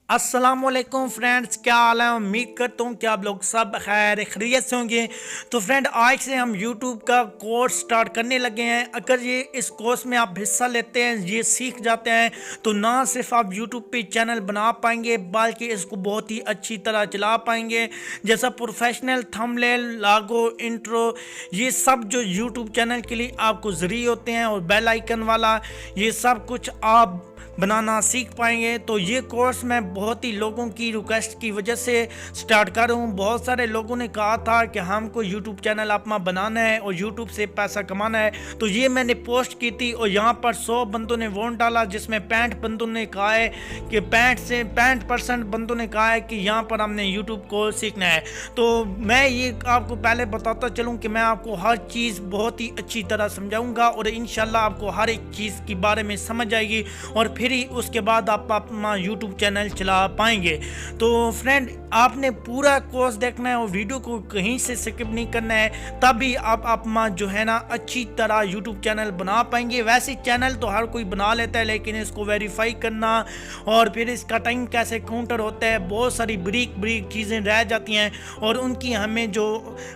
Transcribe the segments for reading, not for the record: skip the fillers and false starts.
अस्सलामुअलैकुम फ्रेंड्स, क्या हाल है। उम्मीद करता हूँ कि आप लोग सब खैर खैरियत से होंगे। तो फ्रेंड, आज से हम यूट्यूब का कोर्स स्टार्ट करने लगे हैं। अगर ये इस कोर्स में आप हिस्सा लेते हैं, ये सीख जाते हैं, तो ना सिर्फ आप यूट्यूब पे चैनल बना पाएंगे बल्कि इसको बहुत ही अच्छी तरह चला पाएंगे। जैसा प्रोफेशनल थंबनेल, लोगो, इंट्रो, ये सब जो यूट्यूब चैनल के लिए आपको ज़रूरी होते हैं, और बेल आइकन वाला, ये सब कुछ आप बनाना सीख पाएंगे। तो ये कोर्स मैं बहुत ही लोगों की रिक्वेस्ट की वजह से स्टार्ट कर रहा हूँ। बहुत सारे लोगों ने कहा था कि हमको यूट्यूब चैनल अपना बनाना है और यूट्यूब से पैसा कमाना है। तो ये मैंने पोस्ट की थी और यहाँ पर 100 बंदों ने वोट डाला, जिसमें 65 बंदों ने कहा है कि 65% बंदों ने कहा है कि यहाँ पर हमने यूट्यूब को सीखना है। तो मैं ये आपको पहले बताता चलूँ कि मैं आपको हर चीज़ बहुत ही अच्छी तरह समझाऊँगा और इंशाल्लाह आपको हर एक चीज़ के बारे में समझ आएगी, और फिर ही उसके बाद आप अपना यूट्यूब चैनल चला पाएंगे। तो फ्रेंड, आपने पूरा कोर्स देखना है और वीडियो को कहीं से स्किप नहीं करना है, तभी आप अपना जो है ना अच्छी तरह यूट्यूब चैनल बना पाएंगे। वैसे चैनल तो हर कोई बना लेता है, लेकिन इसको वेरीफाई करना और फिर इसका टाइम कैसे काउंटर होता है, बहुत सारी ब्रीक चीज़ें रह जाती हैं, और उनकी हमें जो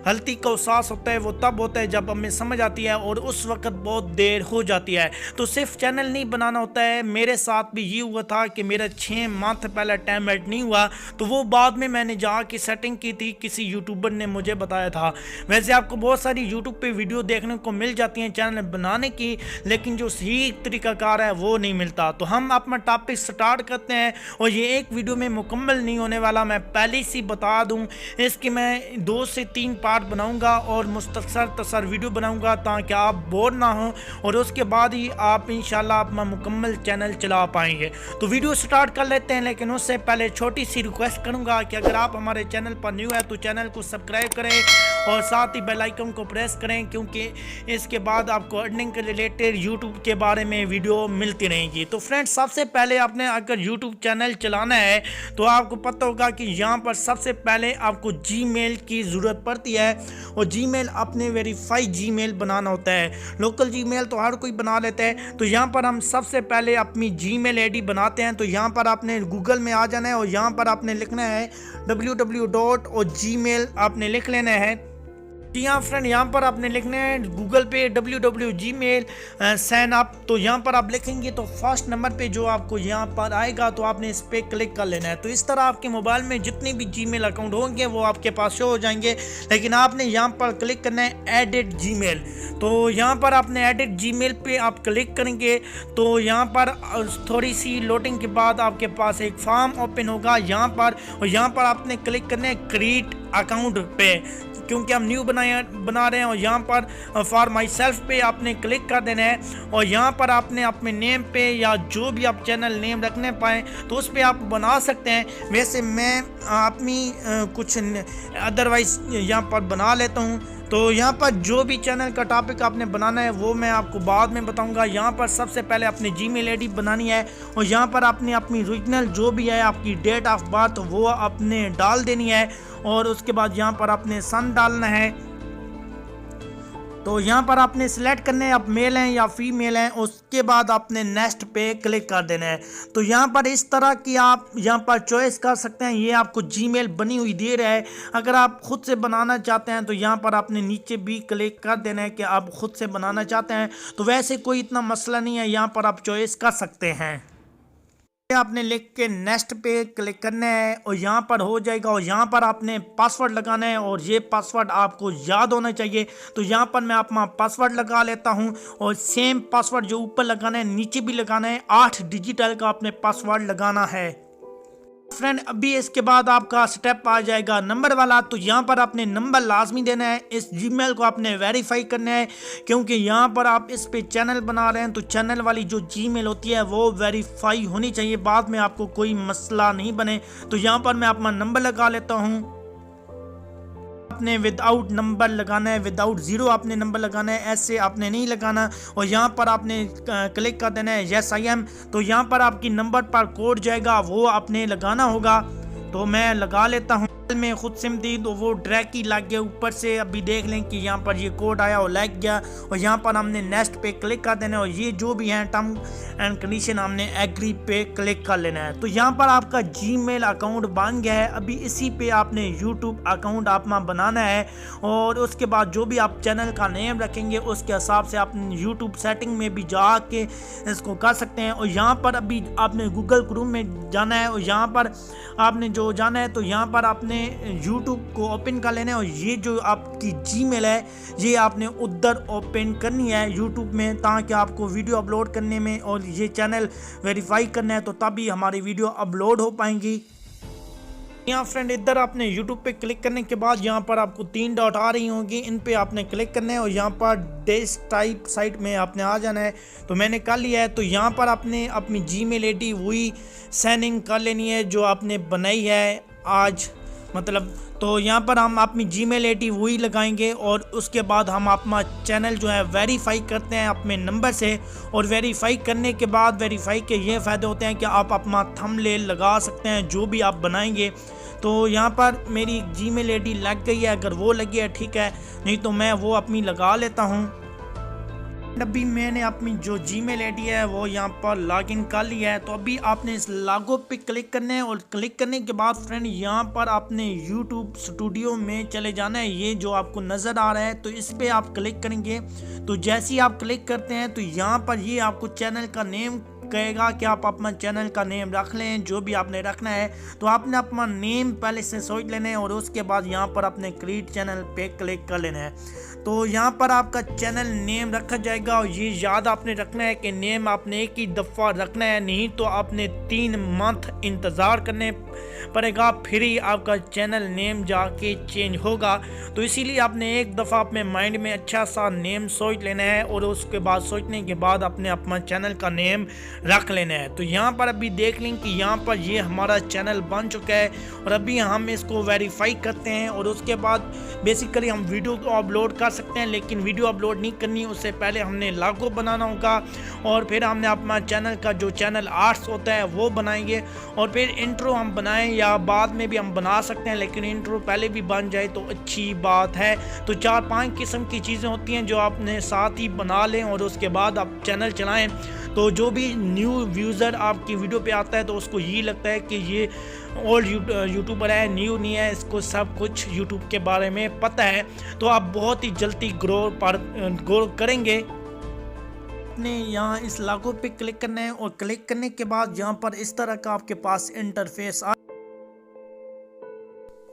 गलती का एहसास होता है वो तब होता है जब हमें समझ आती है, और उस वक्त बहुत देर हो जाती है। तो सिर्फ चैनल नहीं बनाना होता है। मेरे साथ भी ये हुआ था कि मेरा 6 मंथ पहले टाइम ऐड नहीं हुआ, तो वो बाद में मैंने जाके सेटिंग की थी, किसी यूट्यूबर ने मुझे बताया था। वैसे आपको बहुत सारी यूट्यूब पे वीडियो देखने को मिल जाती हैं चैनल बनाने की, लेकिन जो सही तरीकाकार है वो नहीं मिलता। तो हम अपना टॉपिक स्टार्ट करते हैं, और ये एक वीडियो में मुकम्मल नहीं होने वाला, मैं पहले से बता दूं। इसके मैं 2 से 3 पार्ट बनाऊंगा और मुख्तसर वीडियो बनाऊंगा ताकि आप बोर ना हो, और उसके बाद ही आप इंशाल्लाह अपना मुकम्मल चैनल चला पाएंगे। तो वीडियो स्टार्ट कर लेते हैं, लेकिन उससे पहले छोटी सी रिक्वेस्ट करूंगा कि अगर आप हमारे चैनल पर न्यू है तो चैनल को सब्सक्राइब करें और साथ ही बेल आइकन को प्रेस करें, क्योंकि इसके बाद आपको अर्निंग के रिलेटेड यूट्यूब के बारे में वीडियो मिलती रहेंगी। तो फ्रेंड्स, सबसे पहले आपने अगर यूट्यूब चैनल चलाना है तो आपको पता होगा कि यहाँ पर सबसे पहले आपको जीमेल की ज़रूरत पड़ती है, और जीमेल अपने वेरीफाई जीमेल बनाना होता है। लोकल जीमेल तो हर कोई बना लेता है। तो यहाँ पर हम सबसे पहले अपनी जीमेल आईडी बनाते हैं। तो यहाँ पर आपने गूगल में आ जाना है और यहाँ पर आपने लिखना है www. और जीमेल आपने लिख लेना है। जी हाँ फ्रेंड, यहाँ पर आपने लिखना है गूगल पे www.gmail साइन अप। तो यहाँ पर आप लिखेंगे तो फर्स्ट नंबर पे जो आपको यहाँ पर आएगा, तो आपने इस पर क्लिक कर लेना है। तो इस तरह आपके मोबाइल में जितने भी जीमेल अकाउंट होंगे वो आपके पास शो हो जाएंगे, लेकिन आपने यहाँ पर क्लिक करना है एडिट जीमेल। तो यहाँ पर आपने एडिट जीमेल पे आप क्लिक करेंगे, तो यहाँ पर थोड़ी सी लोडिंग के बाद आपके पास एक फॉर्म ओपन होगा यहाँ पर, और यहाँ पर आपने क्लिक करना है क्रिएट अकाउंट पे, क्योंकि हम न्यू बना रहे हैं। और यहाँ पर फॉर माई सेल्फ पे आपने क्लिक कर देना है, और यहाँ पर आपने अपने नेम पे या जो भी आप चैनल नेम रखने पाएँ तो उस पर आप बना सकते हैं। वैसे मैं अपनी कुछ अदरवाइज यहाँ पर बना लेता हूँ। तो यहाँ पर जो भी चैनल का टॉपिक आपने बनाना है वो मैं आपको बाद में बताऊंगा। यहाँ पर सबसे पहले अपनी जीमेल आईडी बनानी है, और यहाँ पर आपने अपनी ओरिजिनल जो भी है आपकी डेट ऑफ बर्थ वो आपने डाल देनी है, और उसके बाद यहाँ पर आपने सन डालना है। तो यहाँ पर आपने सिलेक्ट करने हैं आप मेल हैं या फीमेल हैं, उसके बाद आपने नेक्स्ट पे क्लिक कर देना है। तो यहाँ पर इस तरह की आप यहाँ पर चॉइस कर सकते हैं। ये आपको जीमेल बनी हुई दे रहा है। अगर आप खुद से बनाना चाहते हैं तो यहाँ पर आपने नीचे भी क्लिक कर देना है कि आप खुद से बनाना चाहते हैं। तो वैसे कोई इतना मसला नहीं है, यहाँ पर आप चॉइस कर सकते हैं। आपने लिख के नेक्स्ट पे क्लिक करना है और यहाँ पर हो जाएगा, और यहाँ पर आपने पासवर्ड लगाना है, और ये पासवर्ड आपको याद होना चाहिए। तो यहाँ पर मैं अपना पासवर्ड लगा लेता हूँ, और सेम पासवर्ड जो ऊपर लगाना है नीचे भी लगाना है। 8 डिजिटल का आपने पासवर्ड लगाना है। फ्रेंड, अभी इसके बाद आपका स्टेप आ जाएगा नंबर वाला। तो यहाँ पर आपने नंबर लाजमी देना है। इस जीमेल को आपने वेरीफाई करना है, क्योंकि यहाँ पर आप इस पे चैनल बना रहे हैं, तो चैनल वाली जो जीमेल होती है वो वेरीफाई होनी चाहिए, बाद में आपको कोई मसला नहीं बने। तो यहाँ पर मैं अपना नंबर लगा लेता हूँ। आपने विदाउट नंबर लगाना है, विदाउट ज़ीरो आपने नंबर लगाना है, ऐसे आपने नहीं लगाना। और यहाँ पर आपने क्लिक कर देना है यस आई एम। तो यहाँ पर आपकी नंबर पर कोड जाएगा, वो आपने लगाना होगा। तो मैं लगा लेता हूँ। में खुद सिम थी तो वो ड्रैग ही लग गया ऊपर से। अभी देख लें कि यहाँ पर ये कोड आया और लग गया और यहाँ पर हमने नेक्स्ट पे क्लिक कर देना है और ये जो भी है टर्म एंड कंडीशन हमने एग्री पे क्लिक कर लेना है। तो यहाँ पर आपका जीमेल अकाउंट बन गया है। अभी इसी पे आपने यूट्यूब अकाउंट अपना बनाना है और उसके बाद जो भी आप चैनल का नेम रखेंगे उसके हिसाब से आप यूट्यूब सेटिंग में भी जाके इसको कर सकते हैं। और यहाँ पर अभी आपने गूगल क्रोम में जाना है और यहाँ पर आपने जो जाना है तो यहाँ पर आपने यूट्यूब को ओपन कर लेना है और ये जो आपकी जीमेल है ये आपने उधर ओपन करनी है यूट्यूब में, ताकि आपको वीडियो अपलोड करने में और ये चैनल वेरीफाई करना है तो तभी हमारी वीडियो अपलोड हो पाएंगी। यहाँ फ्रेंड इधर आपने YouTube पे क्लिक करने के बाद यहाँ पर आपको 3 डॉट आ रही होंगी, इन पे आपने क्लिक करना है और यहाँ पर डेस्क टाइप साइट में आपने आ जाना है। तो मैंने कर लिया है। तो यहाँ पर आपने अपनी जीमेल आईडी वही साइन इन कर लेनी है जो आपने बनाई है आज, मतलब तो यहाँ पर हम अपनी जीमेल आईडी वही लगाएंगे और उसके बाद हम अपना चैनल जो है वेरीफाई करते हैं अपने नंबर से। और वेरीफाई करने के बाद वेरीफाई के ये फ़ायदे होते हैं कि आप अपना थंबनेल लगा सकते हैं जो भी आप बनाएंगे। तो यहाँ पर मेरी जीमेल आईडी लग गई है, अगर वो लगी है ठीक है, नहीं तो मैं वो अपनी लगा लेता हूँ। अभी मैंने अपनी जो जीमेल आईडी है वो यहाँ पर लॉगिन कर लिया है। तो अभी आपने इस लॉगो पे क्लिक करना है और क्लिक करने के बाद फ्रेंड यहाँ पर आपने यूट्यूब स्टूडियो में चले जाना है। ये जो आपको नज़र आ रहा है तो इस पर आप क्लिक करेंगे। तो जैसे ही आप क्लिक करते हैं तो यहाँ पर ये आपको चैनल का नेम कहेगा कि आप अपना चैनल का नेम रख लें जो भी आपने रखना है। तो आपने अपना नेम पहले से सोच लेना है और उसके बाद यहाँ पर अपने क्रिएट चैनल पे क्लिक कर लेना है। तो यहाँ पर आपका चैनल नेम रखा जाएगा और ये याद आपने रखना है कि नेम आपने एक ही दफ़ा रखना है, नहीं तो आपने 3 मंथ इंतज़ार करने पड़ेगा फिर ही आपका चैनल नेम जाके चेंज होगा। तो इसीलिए आपने एक दफ़ा अपने माइंड में अच्छा सा नेम सोच लेना है और उसके बाद सोचने के बाद अपने अपना चैनल का नेम रख लेना है। तो यहाँ पर अभी देख लें कि यहाँ पर ये हमारा चैनल बन चुका है और अभी हम इसको वेरीफाई करते हैं और उसके बाद बेसिकली हम वीडियो को अपलोड कर सकते हैं। लेकिन वीडियो अपलोड नहीं करनी, उससे पहले हमने लॉगो बनाना होगा और फिर हमने अपना चैनल का जो चैनल आर्ट्स होता है वो बनाएंगे और फिर इंट्रो हम बनाएं या बाद में भी हम बना सकते हैं, लेकिन इंट्रो पहले भी बन जाए तो अच्छी बात है। तो 4-5 किस्म की चीज़ें होती हैं जो आपने साथ ही बना लें और उसके बाद आप चैनल चलाएं। तो जो भी न्यू व्यूज़र आपकी वीडियो पे आता है तो उसको ये लगता है कि ये ओल्ड यूट्यूबर है, न्यू नहीं है, इसको सब कुछ यूट्यूब के बारे में पता है। तो आप बहुत ही जल्दी ग्रो करेंगे। अपने यहाँ इस लॉगो पे क्लिक करना है और क्लिक करने के बाद यहाँ पर इस तरह का आपके पास इंटरफेस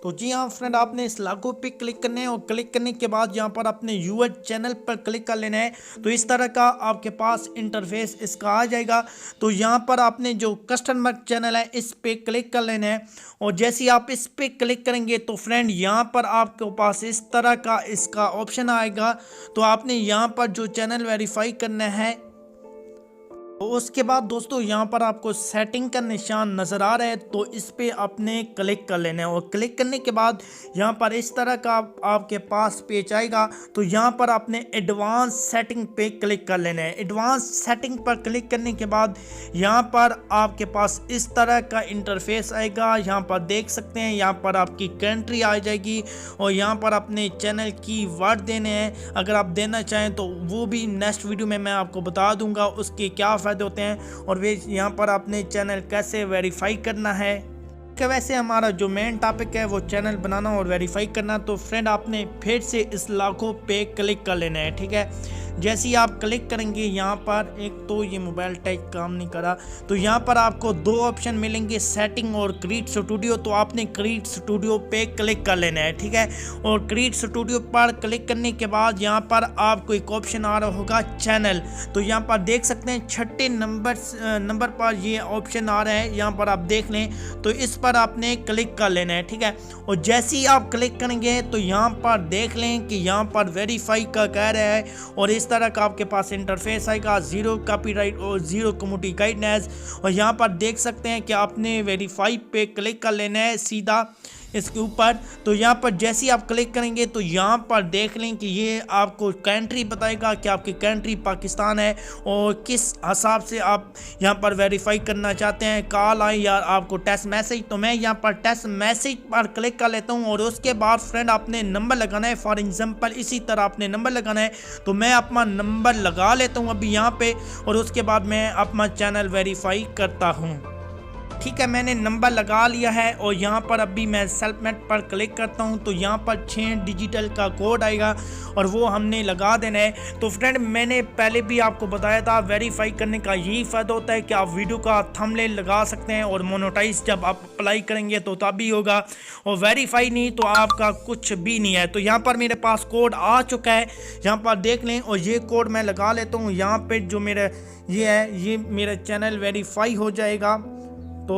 तो जी हाँ फ्रेंड, आपने इस लॉगो पे क्लिक करना है और क्लिक करने के बाद यहाँ पर अपने यूर चैनल पर क्लिक कर लेना है। तो इस तरह का आपके पास इंटरफेस इसका आ जाएगा। तो यहाँ पर आपने जो कस्टमर चैनल है इस पे क्लिक कर लेना है और जैसे ही आप इस पे क्लिक करेंगे तो फ्रेंड यहाँ पर आपके पास इस तरह का इसका ऑप्शन आएगा। तो आपने यहाँ पर जो चैनल वेरीफाई करना है तो उसके बाद दोस्तों यहाँ पर आपको सेटिंग का निशान नज़र आ रहा है तो इस पे आपने क्लिक कर लेना है और क्लिक करने के बाद यहाँ पर इस तरह का आपके पास पेज आएगा। तो यहाँ पर आपने एडवांस सेटिंग पे क्लिक कर लेना है। एडवांस सेटिंग पर क्लिक करने के बाद यहाँ पर आपके पास इस तरह का इंटरफेस आएगा। यहाँ पर देख सकते हैं, यहाँ पर आपकी कंट्री आ जाएगी और यहाँ पर अपने चैनल की वर्ड देने हैं। अगर आप देना चाहें तो वो भी नेक्स्ट वीडियो में मैं आपको बता दूंगा उसके क्या होते हैं और वे यहाँ पर आपने चैनल कैसे वेरीफाई करना है। वैसे हमारा जो मेन टॉपिक है वो चैनल बनाना और वेरीफाई करना। तो फ्रेंड आपने फिर से इस लॉगो पे क्लिक कर लेना है, ठीक है। जैसे ही आप क्लिक करेंगे यहाँ पर एक तो ये मोबाइल टच काम नहीं करा, तो यहाँ पर आपको 2 ऑप्शन मिलेंगे, सेटिंग और क्रिएट स्टूडियो। तो आपने क्रिएट स्टूडियो पे क्लिक कर लेना है, ठीक है। और क्रिएट स्टूडियो पर क्लिक करने के बाद यहाँ पर आपको एक ऑप्शन आ रहा होगा चैनल। तो यहाँ पर देख सकते हैं 6 नंबर पर ये ऑप्शन आ रहा है, यहाँ पर आप देख लें। तो इस पर आपने क्लिक कर लेना है, ठीक है। और जैसे ही आप क्लिक करेंगे तो यहाँ पर देख लें कि यहाँ पर वेरीफाई का कह रहा है और इस तरह का आपके पास इंटरफेस आएगा, 0 कॉपीराइट और 0 कम्युनिटी गाइडलाइंस। और यहाँ पर देख सकते हैं कि आपने वेरीफाई पे क्लिक कर लेना है सीधा। इसके ऊपर। तो यहाँ पर जैसे ही आप क्लिक करेंगे तो यहाँ पर देख लें कि ये आपको कंट्री बताएगा कि आपकी कंट्री पाकिस्तान है और किस हिसाब से आप यहाँ पर वेरीफाई करना चाहते हैं, कॉल आए या आपको टेक्स्ट मैसेज। तो मैं यहाँ पर टेक्स्ट मैसेज पर क्लिक कर लेता हूँ और उसके बाद फ्रेंड आपने नंबर लगाना है। फॉर एग्जांपल इसी तरह आपने नंबर लगाना है, तो मैं अपना नंबर लगा लेता हूँ अभी यहाँ पे और उसके बाद मैं अपना चैनल वेरीफाई करता हूँ। ठीक है, मैंने नंबर लगा लिया है और यहाँ पर अभी मैं सेल्फ मेड पर क्लिक करता हूँ तो यहाँ पर 6 डिजिटल का कोड आएगा और वो हमने लगा देना है। तो फ्रेंड मैंने पहले भी आपको बताया था वेरीफाई करने का यही फ़ायदा होता है कि आप वीडियो का थंबनेल लगा सकते हैं और मोनेटाइज जब आप अप्लाई करेंगे तो तभी होगा, और वेरीफाई नहीं तो आपका कुछ भी नहीं है। तो यहाँ पर मेरे पास कोड आ चुका है, यहाँ पर देख लें और ये कोड मैं लगा लेता हूँ। यहाँ पर जो मेरा ये है, ये मेरा चैनल वेरीफाई हो जाएगा। तो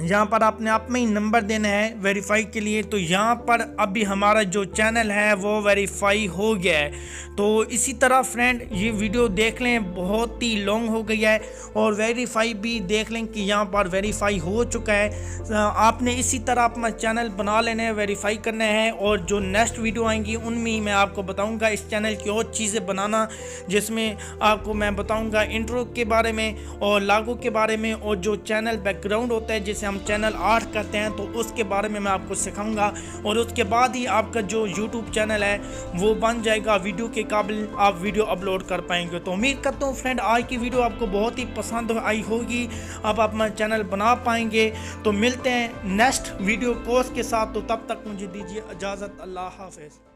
यहाँ पर आपने आप में ही नंबर देना है वेरीफाई के लिए। तो यहाँ पर अभी हमारा जो चैनल है वो वेरीफाई हो गया है। तो इसी तरह फ्रेंड ये वीडियो देख लें, बहुत ही लॉन्ग हो गई है, और वेरीफाई भी देख लें कि यहाँ पर वेरीफाई हो चुका है। आपने इसी तरह अपना चैनल बना लेना है, वेरीफाई करना है, और जो नेक्स्ट वीडियो आएंगी उनमें मैं आपको बताऊँगा इस चैनल की और चीज़ें बनाना, जिसमें आपको मैं बताऊँगा इंट्रो के बारे में और लागू के बारे में, और जो चैनल बैकग्राउंड होता है जिसे हम चैनल आर्ट करते हैं तो उसके बारे में मैं आपको सिखाऊंगा। और उसके बाद ही आपका जो यूट्यूब चैनल है वो बन जाएगा, वीडियो के काबिल आप वीडियो अपलोड कर पाएंगे। तो उम्मीद करता हूँ फ्रेंड आज की वीडियो आपको बहुत ही पसंद आई होगी, आप अपना चैनल बना पाएंगे। तो मिलते हैं नेक्स्ट वीडियो कोर्स के साथ, तो तब तक मुझे दीजिए इजाज़त। अल्लाह हाफिज़।